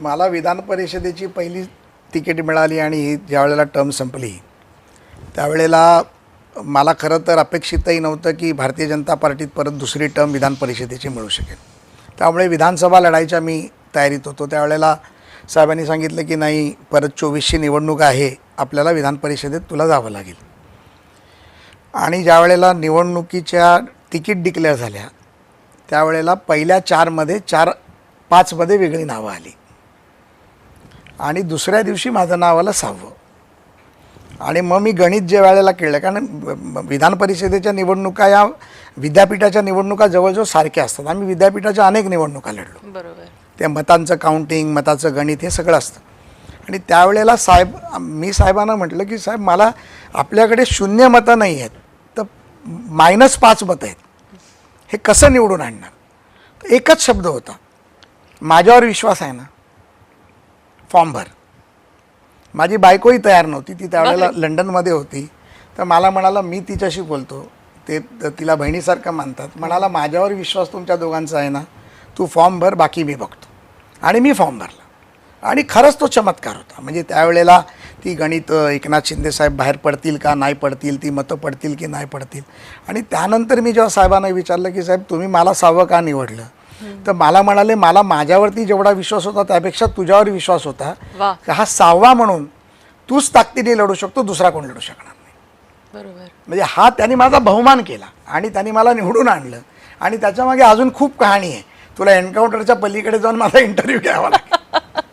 मला विधान परिषदेची पहिली तिकीट मिळाली आणि ही ज्यावेळेला टर्म संपली त्यावेळेला मला खरं तर अपेक्षितही नव्हतं की भारतीय जनता पार्टीत परत दुसरी टर्म विधान परिषदेची मिळू शकेल. त्यामुळे विधानसभा लढायच्या मी तयारीत होतो. त्यावेळेला साहेबांनी सांगितलं की नाही, परत 24ची निवडणूक आहे, आपल्याला विधान परिषदेत तुला जावं लागेल. आणि ज्यावेळेला निवडणुकीच्या तिकीट डिक्लेअर झाल्या त्यावेळेला पहिल्या 4मध्ये वेगळी नावं आली आणि दुसऱ्या दिवशी माझं नाव आलं 6वं. आणि मग मी गणित ज्या वेळेला केलं, कारण विधान परिषदेच्या निवडणुका या विद्यापीठाच्या निवडणुका जवळजवळ सारख्या असतात. आम्ही विद्यापीठाच्या अनेक निवडणुका लढलो. बरोबर. त्या मतांचं काउंटिंग, मताचं गणित हे सगळं असतं. आणि त्यावेळेला मी साहेबांना म्हटलं की साहेब, मला आपल्याकडे 0 मतं नाही आहेत, तर -5 मतं आहेत, हे कसं निवडून आणणार. तर एकच शब्द होता, माझ्यावर विश्वास आहे ना, फॉर्म भर. माझी बायकोही तयार नव्हती, ती त्यावेळेला लंडनमध्ये होती. तर मला म्हणाला, मी तिच्याशी बोलतो, ते तिला बहिणीसारखं मानतात, म्हणाला माझ्यावर विश्वास तुमच्या दोघांचा आहे ना, तू फॉर्म भर, बाकी मी बघतो. आणि मी फॉर्म भरला आणि खरंच तो चमत्कार होता. म्हणजे त्यावेळेला ती गणित, एकनाथ शिंदे साहेब बाहेर पडतील का नाही पडतील, ती मतं पडतील की नाही पडतील. आणि त्यानंतर मी जेव्हा साहेबांना विचारलं की साहेब, तुम्ही मला 6वं का निवडलं, तर मला म्हणाले, मला माझ्यावरती जेवढा विश्वास होता त्यापेक्षा तुझ्यावर विश्वास होता. हा 6वा म्हणून तूच ताकदीने लढू शकतो, दुसरा कोण लढू शकणार नाही. बरोबर. म्हणजे हा त्यांनी माझा बहुमान केला आणि त्यांनी मला निवडून आणलं. आणि त्याच्यामागे अजून खूप कहाणी आहे. तुला एन्काउंटरच्या पलीकडे जाऊन माझा इंटरव्ह्यू घ्यावा लागेल.